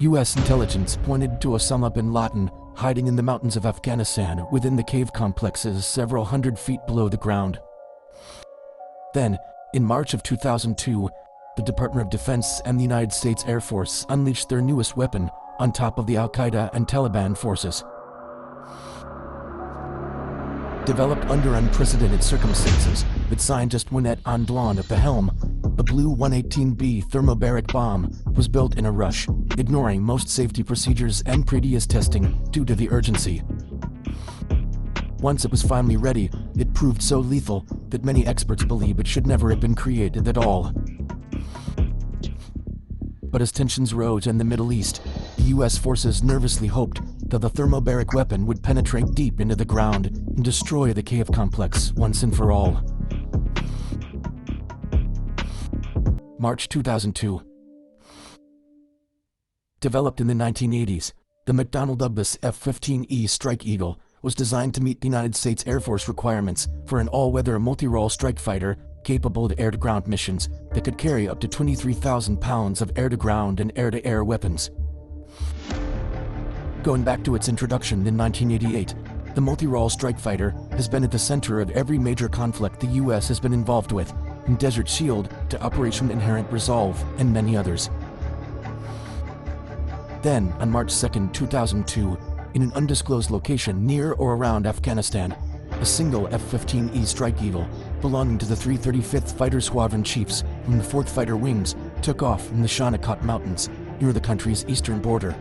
U.S. intelligence pointed to Osama bin Laden hiding in the mountains of Afghanistan within the cave complexes several hundred feet below the ground. Then, in March of 2002, the Department of Defense and the United States Air Force unleashed their newest weapon on top of the Al-Qaeda and Taliban forces. Developed under unprecedented circumstances, with scientist Winnet Antoine at the helm, the BLU-118B thermobaric bomb was built in a rush, ignoring most safety procedures and previous testing due to the urgency. Once it was finally ready, it proved so lethal that many experts believe it should never have been created at all. But as tensions rose in the Middle East, the U.S. forces nervously hoped that the thermobaric weapon would penetrate deep into the ground and destroy the cave complex once and for all. March 2002. Developed in the 1980s, the McDonnell Douglas F-15E Strike Eagle was designed to meet the United States Air Force requirements for an all-weather multi-role strike fighter capable of air-to-ground missions that could carry up to 23,000 pounds of air-to-ground and air-to-air weapons. Going back to its introduction in 1988, the multi-role strike fighter has been at the center of every major conflict the U.S. has been involved with, from Desert Shield to Operation Inherent Resolve and many others. Then, on March 2, 2002, in an undisclosed location near or around Afghanistan, a single F-15E Strike Eagle belonging to the 335th Fighter Squadron Chiefs from the 4th Fighter Wings took off from the Shanakot Mountains near the country's eastern border.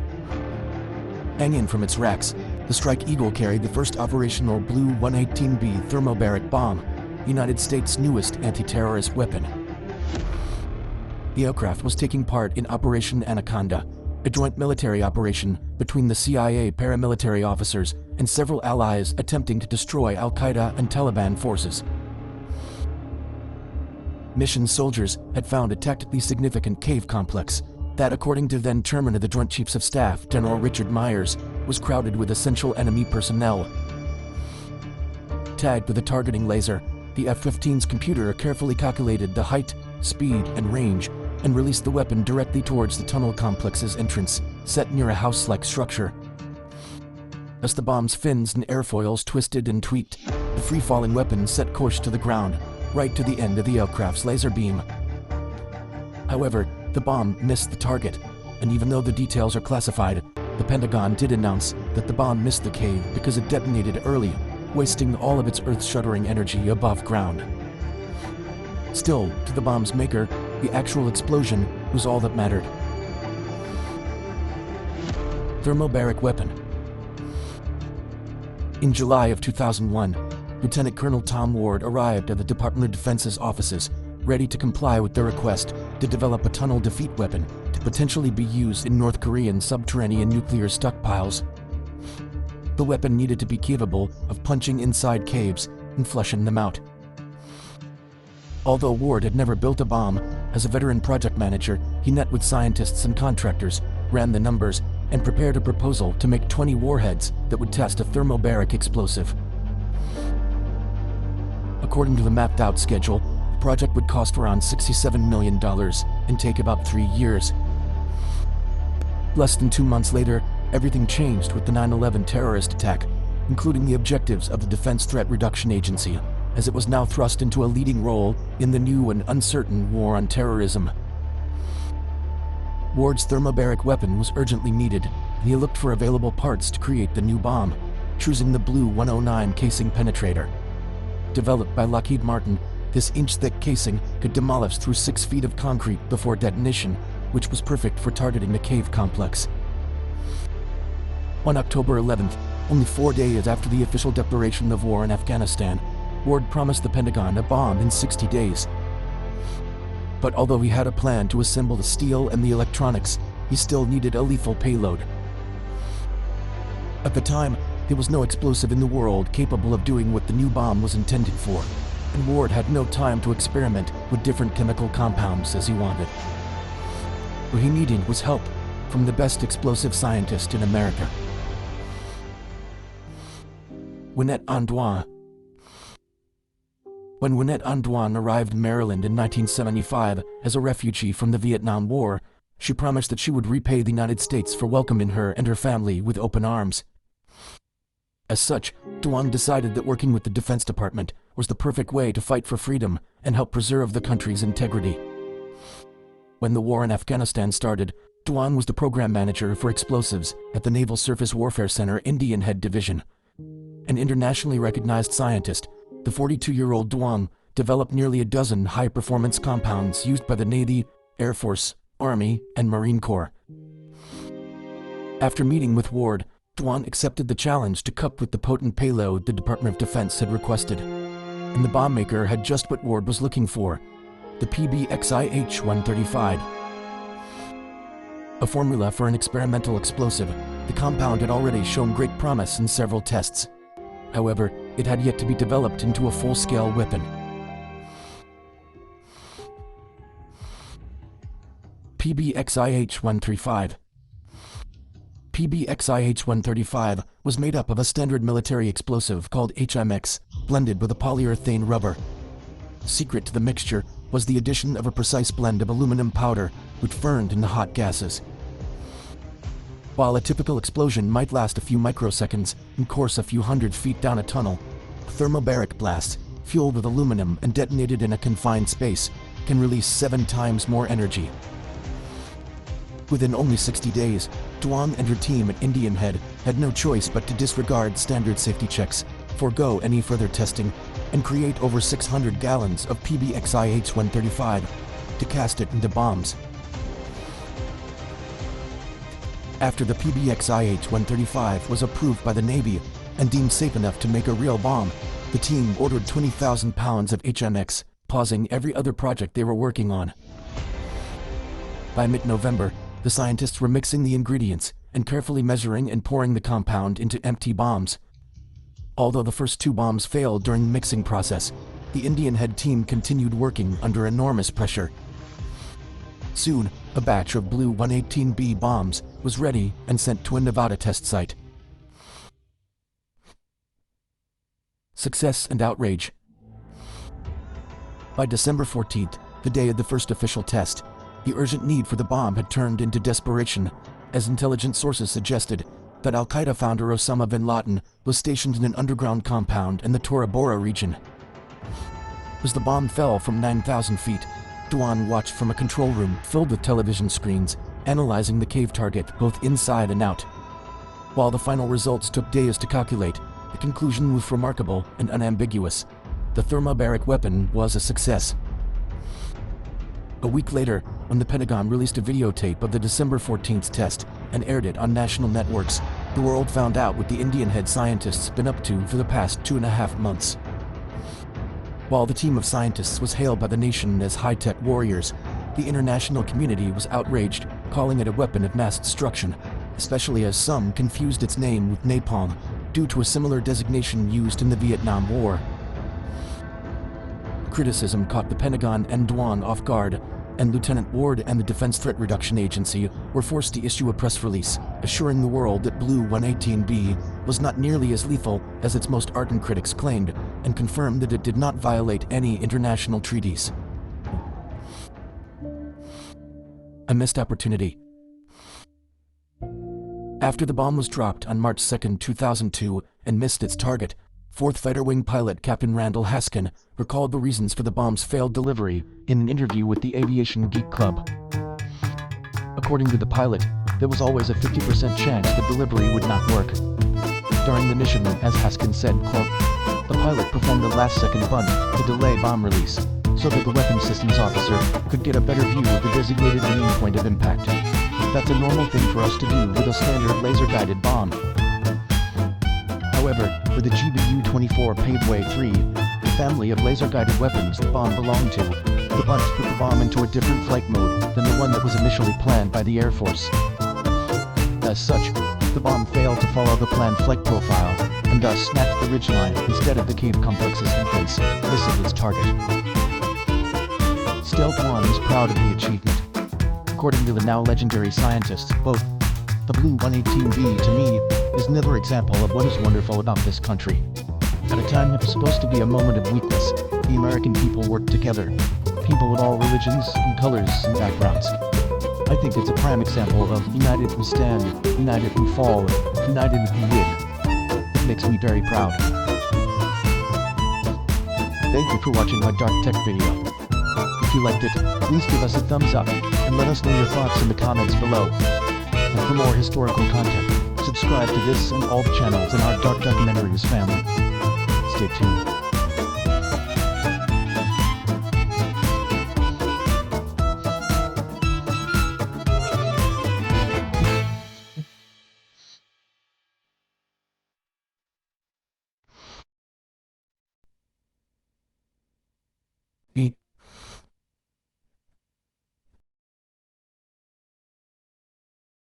Hanging from its racks, the Strike Eagle carried the first operational BLU-118B Thermobaric Bomb, the United States' newest anti-terrorist weapon. The aircraft was taking part in Operation Anaconda, a joint military operation between the CIA paramilitary officers and several allies attempting to destroy Al-Qaeda and Taliban forces. Mission soldiers had found a tactically significant cave complex that, according to then Chairman of the Joint Chiefs of Staff, General Richard Myers, was crowded with essential enemy personnel. Tagged with a targeting laser, the F-15's computer carefully calculated the height, speed, and range, and released the weapon directly towards the tunnel complex's entrance, set near a house-like structure. As the bomb's fins and airfoils twisted and tweaked, the free-falling weapon set course to the ground, right to the end of the aircraft's laser beam. However, the bomb missed the target, and even though the details are classified, the Pentagon did announce that the bomb missed the cave because it detonated early, wasting all of its earth-shuddering energy above ground. Still, to the bomb's maker, the actual explosion was all that mattered. Thermobaric weapon. In July of 2001, Lieutenant Colonel Tom Ward arrived at the Department of Defense's offices, ready to comply with their request to develop a tunnel defeat weapon to potentially be used in North Korean subterranean nuclear stockpiles. The weapon needed to be capable of punching inside caves and flushing them out. Although Ward had never built a bomb, as a veteran project manager, he met with scientists and contractors, ran the numbers, and prepared a proposal to make 20 warheads that would test a thermobaric explosive. According to the mapped-out schedule, the project would cost around $67 million and take about 3 years. Less than 2 months later, everything changed with the 9/11 terrorist attack, including the objectives of the Defense Threat Reduction Agency, as it was now thrust into a leading role in the new and uncertain war on terrorism. Ward's thermobaric weapon was urgently needed, and he looked for available parts to create the new bomb, choosing the BLU-109 casing penetrator. Developed by Lockheed Martin, this inch-thick casing could demolish through 6 feet of concrete before detonation, which was perfect for targeting the cave complex. On October 11th, only 4 days after the official declaration of war in Afghanistan, Ward promised the Pentagon a bomb in 60 days. But although he had a plan to assemble the steel and the electronics, he still needed a lethal payload. At the time, there was no explosive in the world capable of doing what the new bomb was intended for, and Ward had no time to experiment with different chemical compounds as he wanted. What he needed was help from the best explosive scientist in America. Winnet Antoine. When Winnet Antoine arrived in Maryland in 1975 as a refugee from the Vietnam War, She promised that she would repay the United States for welcoming her and her family with open arms. As such, Duan decided that working with the Defense Department was the perfect way to fight for freedom and help preserve the country's integrity. When the war in Afghanistan started, Duan was the program manager for explosives at the Naval Surface Warfare Center Indian Head Division. An internationally recognized scientist, the 42-year-old Duan developed nearly a dozen high-performance compounds used by the Navy, Air Force, Army, and Marine Corps. After meeting with Ward, Duan accepted the challenge to cope with the potent payload the Department of Defense had requested. And the bomb maker had just what Ward was looking for, the PBXIH-135. A formula for an experimental explosive, the compound had already shown great promise in several tests. However, it had yet to be developed into a full-scale weapon. PBXIH-135. PBXIH-135 was made up of a standard military explosive called HMX, blended with a polyurethane rubber. Secret to the mixture was the addition of a precise blend of aluminum powder which burned in the hot gases. While a typical explosion might last a few microseconds and course a few hundred feet down a tunnel, thermobaric blasts, fueled with aluminum and detonated in a confined space, can release 7 times more energy. Within only 60 days, Duan and her team at Indian Head had no choice but to disregard standard safety checks, forego any further testing, and create over 600 gallons of PBXIH-135 to cast it into bombs. After the PBXIH-135 was approved by the Navy and deemed safe enough to make a real bomb, the team ordered 20,000 pounds of HMX, pausing every other project they were working on. By mid-November, the scientists were mixing the ingredients and carefully measuring and pouring the compound into empty bombs. Although the first 2 bombs failed during the mixing process, the Indian Head team continued working under enormous pressure. Soon, a batch of BLU-118B bombs was ready and sent to a Nevada test site. Success and outrage. By December 14th, the day of the first official test, the urgent need for the bomb had turned into desperation, as intelligence sources suggested that Al-Qaeda founder Osama bin Laden was stationed in an underground compound in the Tora Bora region. As the bomb fell from 9,000 feet, Duan watched from a control room filled with television screens, analyzing the cave target both inside and out. While the final results took days to calculate, the conclusion was remarkable and unambiguous. The thermobaric weapon was a success. A week later, when the Pentagon released a videotape of the December 14th test and aired it on national networks, the world found out what the Indian Head scientists had been up to for the past 2.5 months. While the team of scientists was hailed by the nation as high-tech warriors, the international community was outraged, calling it a weapon of mass destruction, especially as some confused its name with napalm, due to a similar designation used in the Vietnam War. Criticism caught the Pentagon and Duan off guard, and Lieutenant Ward and the Defense Threat Reduction Agency were forced to issue a press release, assuring the world that BLU-118B was not nearly as lethal as its most ardent critics claimed, and confirmed that it did not violate any international treaties. A missed opportunity. After the bomb was dropped on March 2, 2002, and missed its target, 4th Fighter Wing pilot Captain Randall Haskin recalled the reasons for the bomb's failed delivery in an interview with the Aviation Geek Club. According to the pilot, there was always a 50% chance the delivery would not work. During the mission, as Haskin said, quote, "The pilot performed a last-second bunt to delay bomb release, so that the weapons systems officer could get a better view of the designated aiming point of impact. That's a normal thing for us to do with a standard laser-guided bomb." However, for the GBU-24 Paveway 3, the family of laser-guided weapons the bomb belonged to, the bunt put the bomb into a different flight mode than the one that was initially planned by the Air Force. As such, the bomb failed to follow the planned flight profile, and thus snapped the ridgeline instead of the cave complex's entrance, missing its target. Stealth One is proud of the achievement. According to the now legendary scientists, quote, "The BLU-118B, to me, is another example of what is wonderful about this country. At a time that was supposed to be a moment of weakness, the American people worked together. People of all religions and colors and backgrounds. I think it's a prime example of united we stand, united we fall, united we win. It makes me very proud. Thank you for watching our Dark Tech video. If you liked it, please give us a thumbs up, and let us know your thoughts in the comments below. And for more historical content, subscribe to this and all the channels in our Dark Documentaries family. Stay tuned.